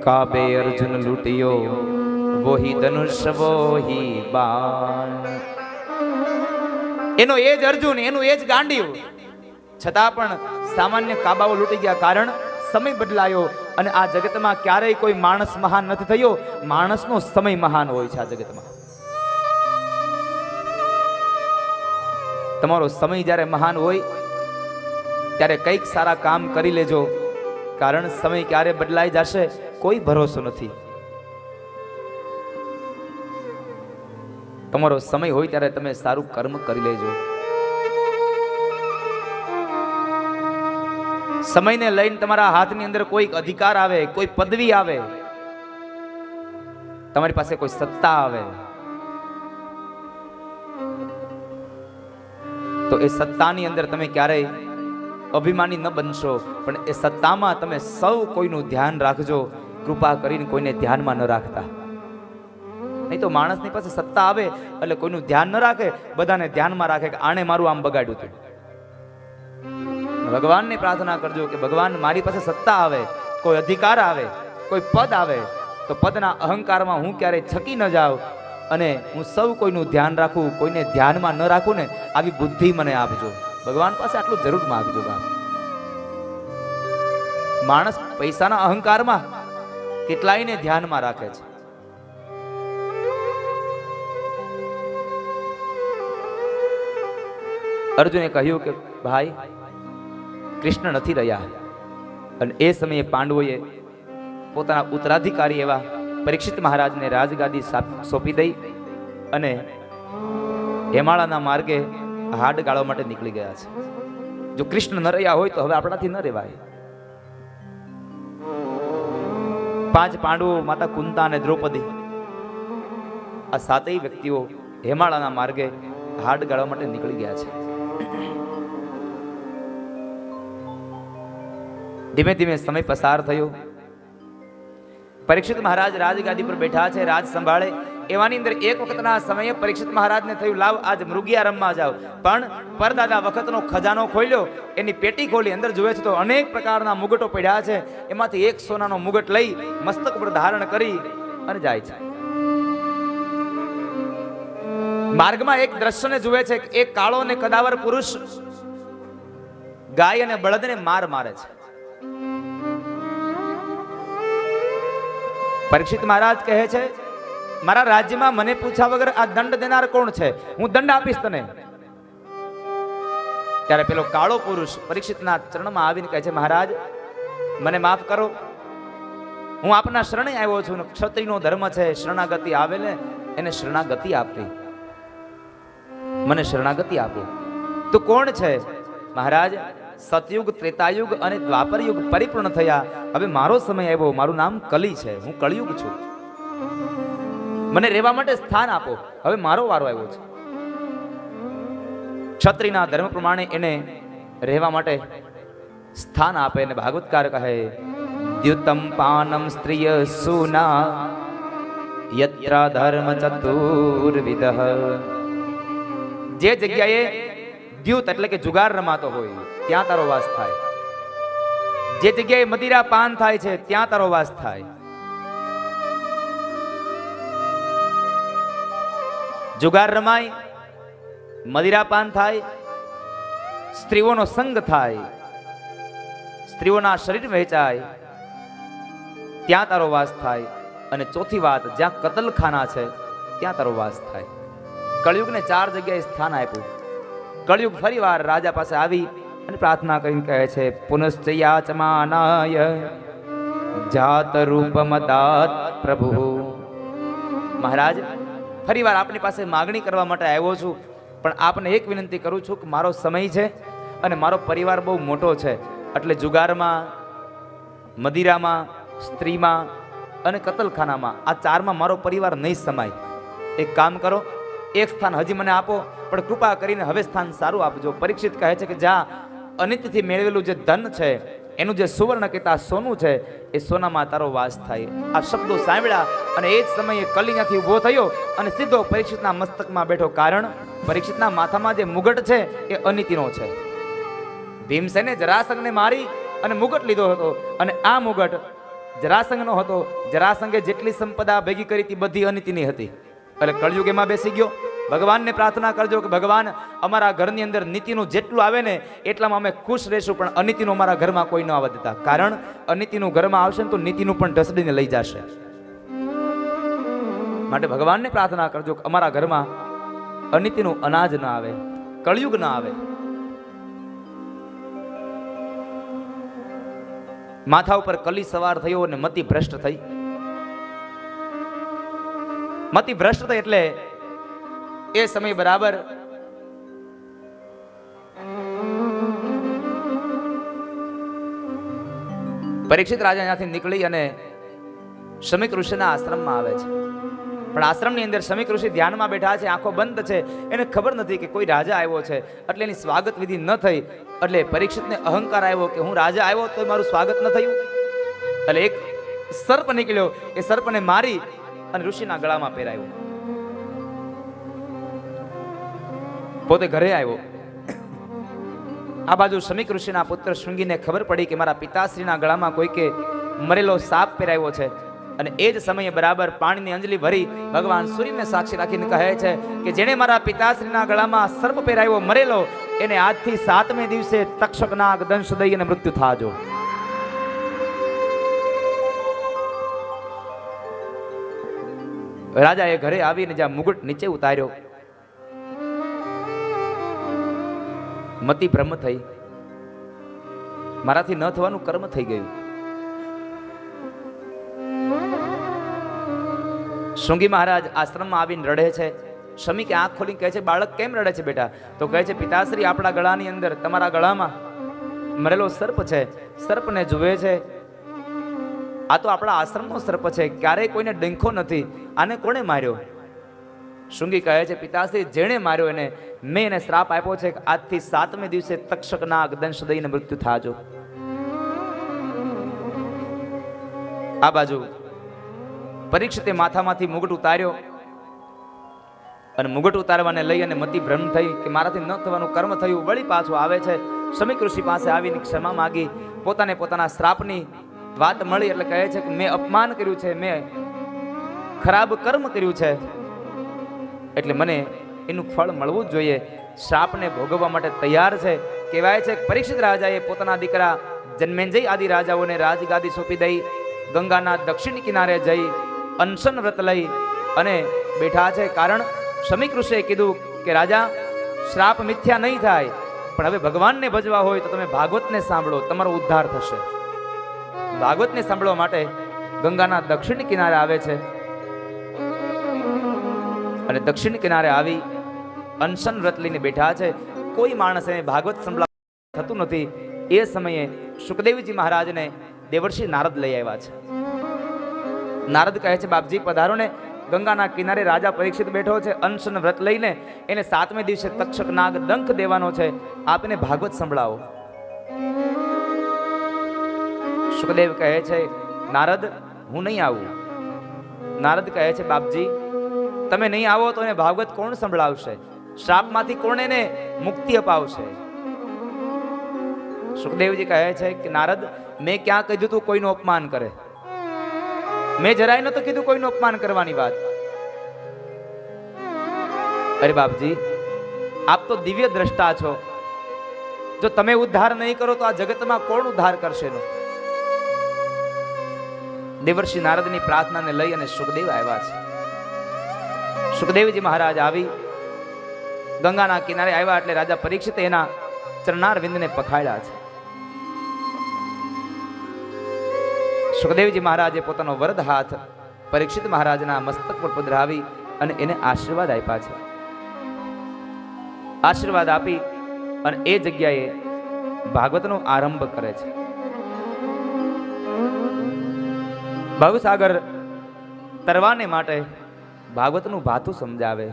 काबे अर्जुन लूटियो वही धनुष वही बाण। એનો એ જ અર્જુન, એનું એ જ ગાંડિયું, છતાં પણ સામાન્ય કાબાઓ લૂટી ગયા. કારણ સમય બદલાયો અને આ જગતમાં ક્યારેય કોઈ માણસ મહાન નથી થયો. માણસનો સમય મહાન હોય છે આ જગતમાં. તમારો સમય જ્યારે મહાન હોય ત્યારે કંઈક સારા કામ કરી લેજો, કારણ સમય ક્યારે બદલાઈ જશે કોઈ ભરોસો નથી. તમારો સમય હોય ત્યારે તમે સારું કર્મ કરી લેજો. સમયને લઈને તમારા હાથની અંદર કોઈ અધિકાર આવે, કોઈ પદવી આવે, તમારી પાસે કોઈ સત્તા આવે, તો એ સત્તાની અંદર તમે ક્યારેય અભિમાની ન બનશો, પણ એ સત્તામાં તમે સૌ કોઈનું ધ્યાન રાખજો. કૃપા કરીને કોઈને ધ્યાનમાં ન રાખતા. નહીં તો માણસની પાસે સત્તા આવે એટલે કોઈનું ધ્યાન ન રાખે, બધાને ધ્યાનમાં રાખે કે આણે મારું આમ બગાડ્યું હતું. ભગવાનને પ્રાર્થના કરજો કે ભગવાન મારી પાસે સત્તા આવે, કોઈ અધિકાર આવે, કોઈ પદ આવે, તો પદના અહંકારમાં હું ક્યારેય છકી ન જાઉં અને હું સૌ કોઈનું ધ્યાન રાખું, કોઈને ધ્યાનમાં ન રાખું ને આવી બુદ્ધિ મને આપજો. ભગવાન પાસે આટલું જરૂર માંગજો. બાપ, માણસ પૈસાના અહંકારમાં કેટલાયને ધ્યાનમાં રાખે છે. અર્જુને કહ્યું કે ભાઈ કૃષ્ણ નથી રહ્યા, અને એ સમયે પાંડવોએ પોતાના ઉત્તરાધિકારી એવા પરીક્ષિત મહારાજને રાજગાદી સોંપી દઈ અને હેમાળાના માર્ગે હાડ ગાળવા માટે નીકળી ગયા છે. જો કૃષ્ણ ન રહ્યા હોય તો હવે આપણાથી ન રહેવાય. 5 પાંડવો, માતા કુંતા અને દ્રૌપદી, આ 7 વ્યક્તિઓ હેમાળાના માર્ગે હાડ ગાળવા માટે નીકળી ગયા છે. ધીમે ધીમે સમય પસાર થયો. પરીક્ષિત મહારાજ રાજગાદી પર બેઠા છે, રાજ સંભાળે. એવાની અંદર એક વખતના સમયે પરીક્ષિત મહારાજને થયું લાવ આજ મૃગિયા રમવા જાવ. પણ પરદાદા વખતનો ખજાનો ખોલ્યો, એની પેટી ખોલી, અંદર જોવે છે તો અનેક પ્રકારના મુગટો પડ્યા છે. એમાંથી એક સોનાનો મુગટ લઈ મસ્તક પર ધારણ કરી અને જાય છે. માર્ગમાં એક દ્રશ્યને જુએ છે, એક કાળો અને કદાવર પુરુષ ગાય અને બળદને મારે છે. પરીક્ષિત મહારાજ કહે છે મારા રાજ્યમાં મને પૂછ્યા વગર આ દંડ દેનાર કોણ છે? હું દંડ આપીશ તને. ત્યારે પેલો કાળો પુરુષ પરીક્ષિતના ચરણમાં આવીને કહે છે મહારાજ મને માફ કરો, હું આપના શરણે આવ્યો છું. ક્ષત્રિયનો ધર્મ છે શરણાગતિ આવે ને એને શરણાગતિ આપવી. મને શરણાગતિ આપો. તો કોણ છે? મહારાજ સતયુગ, ત્રેતાયુગ અને દ્વાપર યુગ પરિપૂર્ણ થયા, હવે મારો સમય આવ્યો. મારું નામ કલી છે, હું કળિયુગ છું. મને રહેવા માટે સ્થાન આપો. હવે મારો વારો આવ્યો છે. ક્ષત્રિયના ધર્મ પ્રમાણે એને રહેવા માટે સ્થાન આપે. અને ભાગવતકાર કહે દ્યુતમ પાનમ સ્ત્રીય સુના યત્ર ધર્મ ચતુર્વિધ. જે જગ્યાએ દ્યુત એટલે કે જુગાર રમાતો હોય ત્યાં તારો વાસ થાય. જે જગ્યાએ મદિરા પાન થાય છે ત્યાં તારો વાસ થાય. જુગાર રમાય, મદિરા પાન થાય, સ્ત્રીઓનો સંગ થાય, સ્ત્રીઓના શરીર વહેંચાય, ત્યાં તારો વાસ થાય. અને ચોથી વાત, જ્યાં કતલખાના છે ત્યાં તારો વાસ થાય. કળિયુગને 4 જગ્યાએ સ્થાન આપ્યું. કળિયુગ ફરી વાર રાજા પાસે આવી અને પ્રાર્થના કરીને કહે છે પુનશ્ચયાચમાનાય જાત રૂપમદાત પ્રભુ. મહારાજ ફરી વાર આપની પાસે માગણી કરવા માટે આવ્યો છું, પણ આપને એક વિનંતી કરું છું કે મારો સમય છે અને મારો પરિવાર બહુ મોટો છે, એટલે જુગારમાં, મદિરામાં, સ્ત્રીમાં અને કતલખાનામાં આ 4માં મારો પરિવાર નહીં સમાય. એક કામ કરો, એક સ્થાન હજી મને આપો, પણ કૃપા કરીને હવે સ્થાન સારું આપજો. પરીક્ષિત કહે છે કે જ્યાં અનિત્યથી મેળવેલું જે ધન છે, એનું જે સુવર્ણ કહેતા સોનું છે, એ સોનામાં તારો વાસ થાય. આ શબ્દો સાંભળ્યા અને એ જ સમયે કલિયાથી ઊભો થયો અને સીધો પરીક્ષિતના મસ્તકમાં બેઠો. કારણ પરીક્ષિતના માથામાં જે મુગટ છે એ અનિતિનો છે. ભીમસેને જરાસંઘને મારી અને મુગટ લીધો હતો, અને આ મુગટ જરાસંઘ નો હતો. જરાસંઘે જેટલી સંપદા ભેગી કરી હતી બધી અનિતિની હતી. એટલે કળયુગ એમાં બેસી ગયો. ભગવાનને પ્રાર્થના કરજો કે ભગવાન અમારા ઘરની અંદર નીતિનું જેટલું આવે ને એટલામાં અમે ખુશ રહેશું, પણ અનિતિનું અમારા ઘરમાં કોઈ ન આવવા દેતા. કારણ અનિતિનું ઘરમાં આવશે ને તો નીતિનું પણ ઢસડીને લઈ જશે. માટે ભગવાનને પ્રાર્થના કરજો કે અમારા ઘરમાં અનિતિનું અનાજ ના આવે, કળયુગ ના આવે. માથા ઉપર કલી સવાર થયો અને મતિ ભ્રષ્ટ થઈ. મતિ ભ્રષ્ટ થઈ એટલે એ સમય બરાબર પરીક્ષિત રાજા ત્યાંથી નીકળી અને શમીક ઋષિના આશ્રમમાં આવે છે. પણ આશ્રમની અંદર શમીક ઋષિ ધ્યાનમાં બેઠા છે, આંખો બંધ છે. એને ખબર નથી કે કોઈ રાજા આવ્યો છે, એટલે એની સ્વાગત વિધિ ન થઈ. એટલે પરીક્ષિતને અહંકાર આવ્યો કે હું રાજા આવ્યો તો મારું સ્વાગત ન થયું. એટલે એક સર્પ નીકળ્યો, એ સર્પને મારી અને ઋષિના ગળામાં પહેરાયો. પોતે ઘરે આવ્યો. આ બાજુ શમીક ઋષિના પુત્ર શૃંગીને ખબર પડી કે મારા પિતાશ્રીના ગળામાં કોઈકે મરેલો સાપ પહેરાવ્યો છે. અને એ જ સમયે બરાબર પાણીની અંજલિ ભરી ભગવાન સૂર્યને સાક્ષી રાખીને કહે છે કે જેણે મારા પિતાશ્રીના ગળામાં સર્પ પહેરાવ્યો મરેલો, એને આજથી 7મે દિવસે તક્ષક નાગ દંશ દઈ અને મૃત્યુ થાજો. રાજાએ ઘરે આવીને જ્યાં મુગટ નીચે ઉતાર્યો, મતિ બ્રહ્મ થઈ. મારાથી ન થવાનું કર્મ થઈ ગયું. શૃંગી મહારાજ આશ્રમમાં આવીને રડે છે. શમીકે આંખ ખોલીને કહે છે, બાળક કેમ રડે છે બેટા? તો કહે છે, પિતાશ્રી આપણા ગળાની અંદર, તમારા ગળામાં મરેલો સર્પ છે. સર્પને જુએ છે. આ તો આપણા આશ્રમનો સર્પ છે, ક્યારેય કોઈને ડંખો નથી. આને કોણે માર્યો? શૃંગી કહે છે, પિતાશ્રી જેણે માર્યો એને મેં એને શ્રાપ આપ્યો છે કે આજથી 7મે દિવસે તક્ષક નાગ દંશ દઈને મૃત્યુ થાજો. આ બાજુ પરીક્ષિતે માથામાંથી મુગટ ઉતાર્યો અને મુગટ ઉતારવાને લઈ અને મતિ ભ્રમ થઈ કે મારાથી ન થવાનું કર્મ થયું. વળી પાછો આવે છે. શમીક ઋષિ પાસે આવીને ક્ષમા માગી. પોતાના શ્રાપની વાત મળી એટલે કહે છે કે મેં અપમાન કર્યું છે, મેં ખરાબ કર્મ કર્યું છે, એટલે મને એનું ફળ મળવું જ જોઈએ. શ્રાપને ભોગવવા માટે તૈયાર છે. કહેવાય છે કે પરીક્ષિત રાજાએ પોતાના દીકરા જન્મેન્જય આદિ રાજાઓને રાજગાદી સોંપી દઈ ગંગાના દક્ષિણ કિનારે જઈ અનશન વ્રત લઈ અને બેઠા છે. કારણ શમીક ઋષિએ કીધું કે રાજા, શ્રાપ મિથ્યા નહીં થાય, પણ હવે ભગવાનને ભજવા હોય તો તમે ભાગવતને સાંભળો, તમારો ઉદ્ધાર થશે. ભાગવતને સાંભળવા માટે ગંગાના દક્ષિણ કિનારે આવે છે અને દક્ષિણ કિનારે આવી અનશન વ્રત લઈને બેઠા છે. કોઈ માણસે ભાગવત સંભળાવ થતું નથી. એ સમયે સુખદેવજી મહારાજને દેવર્ષિ નારદ લઈ આવ્યા છે. નારદ કહે છે, બાપજી પધારો ને. ગંગાના કિનારે રાજા પરીક્ષિત બેઠો છે અનશન વ્રત લઈને. એને 7મે દિવસે તક્ષક નાગ ડંખ દેવાનો છે. આપને ભાગવત સંભળાવો. સુખદેવ કહે છે, નારદ હું નહીં આવું. નારદ કહે છે, બાપજી તમે નહીં આવો તો એને ભાગવત કોણ સંભળાવશે? શ્રાપમાંથી કોણ એને મુક્તિ અપાવશે? સુખદેવજી કહે છે કે નારદ, મેં ક્યાં કીધું તું કોઈનું અપમાન કરે? મેં જરાય નતું કીધું કોઈનું અપમાન કરવાની વાત. અરે બાપજી, આપ તો દિવ્ય દ્રષ્ટા છો. જો તમે ઉદ્ધાર નહીં કરો તો આ જગતમાં કોણ ઉદ્ધાર કરશે? દેવર્ષિ નારદની પ્રાર્થનાને લઈ અને સુખદેવ આવ્યા છે. સુખદેવજી મહારાજ આવી ગંગાના કિનારે આવ્યા એટલે રાજા પરીક્ષિતે એના ચરણાર વિંદને પખાડ્યા છે. સુખદેવજી મહારાજે પોતાનો વરદ હાથ પરીક્ષિત મહારાજના મસ્તક પર પધરાવી અને એને આશીર્વાદ આપ્યા છે. આશીર્વાદ આપી અને એ જગ્યાએ ભાગવતનો આરંભ કરે છે. ભવસાગર તરવાને માટે ભાગવતનું ભાથું સમજાવે.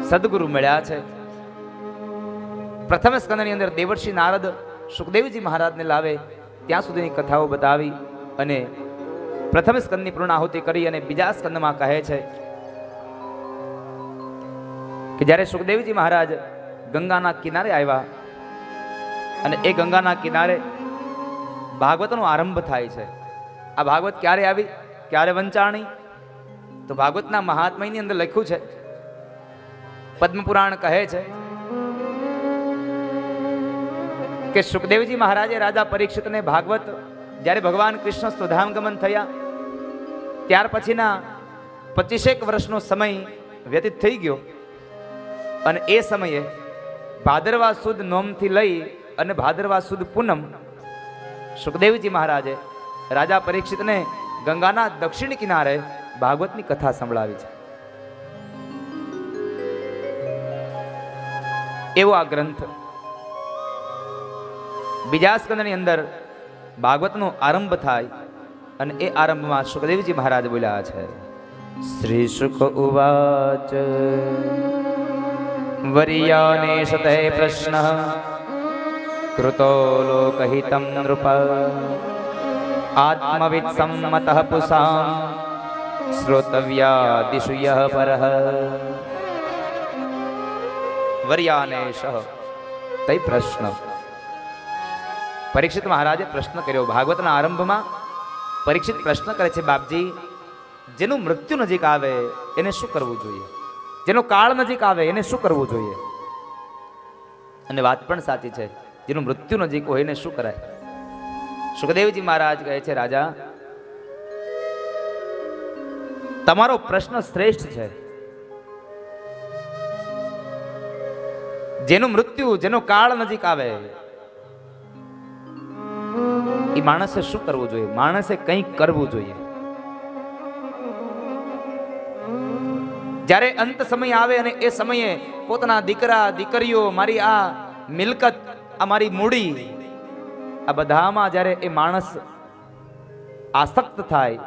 સદગુરુ મળ્યા છે. પ્રથમ સ્કંદની અંદર દેવર્ષિ નારદ સુખદેવજી મહારાજને લાવે ત્યાં સુધીની કથાઓ બતાવી અને પ્રથમ સ્કંદની પૂર્ણાહુતિ કરી અને બીજા સ્કંદમાં કહે છે કે જ્યારે સુખદેવજી મહારાજ ગંગાના કિનારે આવ્યા અને એ ગંગાના કિનારે ભાગવતનો આરંભ થાય છે. આ ભાગવત ક્યારે આવી, ક્યારે વંચાણી? તો ભાગવતના મહાત્મ્યની અંદર લખ્યું છે, પદ્મપુરાણ કહે છે કે સુખદેવજી મહારાજે રાજા પરીક્ષિતને ભાગવત, જ્યારે ભગવાન કૃષ્ણ સ્વધામ ગમન થયા ત્યાર પછીના 25 વર્ષનો સમય વ્યતીત થઈ ગયો અને એ સમયે ભાદરવા સુદ નોમથી લઈ અને ભાદરવા સુદ પૂનમ સુખદેવજી મહારાજે રાજા પરીક્ષિતને ગંગાના દક્ષિણ કિનારે ભાગવતની કથા સંભળાવી છે. એવો આ ગ્રંથ બીજા સ્કંદની અંદર ભાગવતનો આરંભ થાય અને એ આરંભમાં સુખદેવજી મહારાજ બોલ્યા છે, શ્રી સુખ ઉવાચ વર્યાને સતય પ્રશ્ન કૃતો લોકહિતં નૃપ આત્મવિદ સંમતઃ પુસાં શ્રોતવ્યાદિષુ યઃ પરઃ. વર્યાનેશ તય પ્રશ્ન. પરીક્ષિત મહારાજે પ્રશ્ન કર્યો. ભાગવતના આરંભમાં પરીક્ષિત પ્રશ્ન કરે છે, બાપજી, જેનું મૃત્યુ નજીક આવે એને શું કરવું જોઈએ? જેનો કાળ નજીક આવે એને શું કરવું જોઈએ? અને વાત પણ સાચી છે, જેનું મૃત્યુ નજીક હોય એને શું કરાય? સુખદેવજી મહારાજ કહે છે, રાજા, તમારો પ્રશ્ન શ્રેષ્ઠ છે. જેનું મૃત્યુ, જેનો કાળ નજીક આવે એ માણસે શું કરવું જોઈએ? માણસે કંઈક કરવું જોઈએ. જ્યારે અંત સમય આવે અને એ સમયે પોતાના દીકરા દીકરીઓ, મારી આ મિલકત, આ મારી મૂડી, આ બધામાં જ્યારે એ માણસ આસક્ત થાય,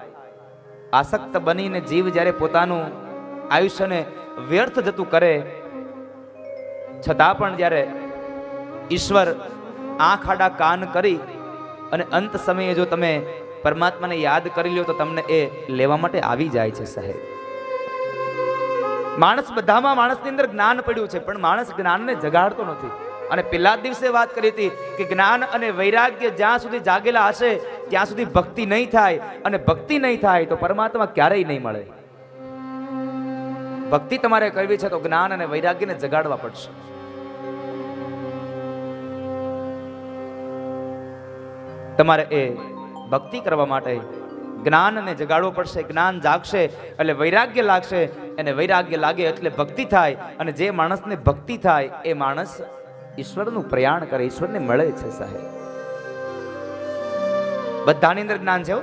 આસક્ત બનીને જીવ જ્યારે પોતાનું આયુષ્યને વ્યર્થ જતું કરે, છતાં પણ જ્યારે ઈશ્વર આંખ આડા કાન કરી અને અંત સમયે જો તમે પરમાત્માને યાદ કરી લ્યો તો તમને એ લેવા માટે આવી જાય છે. સાહેબ, માણસ બધામાં, માણસની અંદર જ્ઞાન પડ્યું છે, પણ માણસ જ્ઞાનને જગાડતો નથી. અને પેલા દિવસે વાત કરી હતી કે જ્ઞાન અને વૈરાગ્ય જ્યાં સુધી જાગેલા હશે ત્યાં સુધી ભક્તિ નહીં થાય, અને ભક્તિ નહીં થાય તો પરમાત્મા ક્યારેય નહીં મળે. ભક્તિ તમારે કરવી છે તો જ્ઞાન અને વૈરાગ્યને જગાડવા પડશે. તમારે એ ભક્તિ કરવા માટે જ્ઞાનને જગાડવો પડશે. જ્ઞાન જાગશે એટલે વૈરાગ્ય લાગશે, અને વૈરાગ્ય લાગે એટલે ભક્તિ થાય, અને જે માણસને ભક્તિ થાય એ માણસ ઈશ્વરનું પ્રયાણ કરે, ઈશ્વરને મળે છે. સાહેબ, બધાની અંદર જ્ઞાન છે.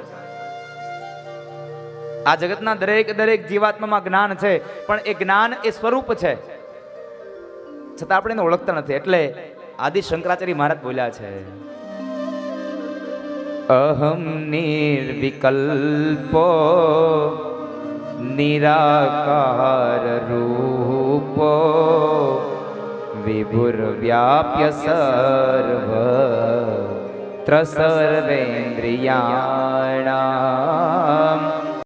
આ જગતના દરેક દરેક જીવાત્મામાં જ્ઞાન છે, પણ એ જ્ઞાન એ સ્વરૂપ છે, છતાં આપણે એને ઓળખતા નથી. એટલે આદિ શંકરાચાર્ય મહારાજ બોલ્યા છે, અહમ નિર્વિકલ્પો નિરાકાર રૂપો વિભુર્વ્યાપ્ય સર્વત્ર સર્વેન્દ્રિયાણામ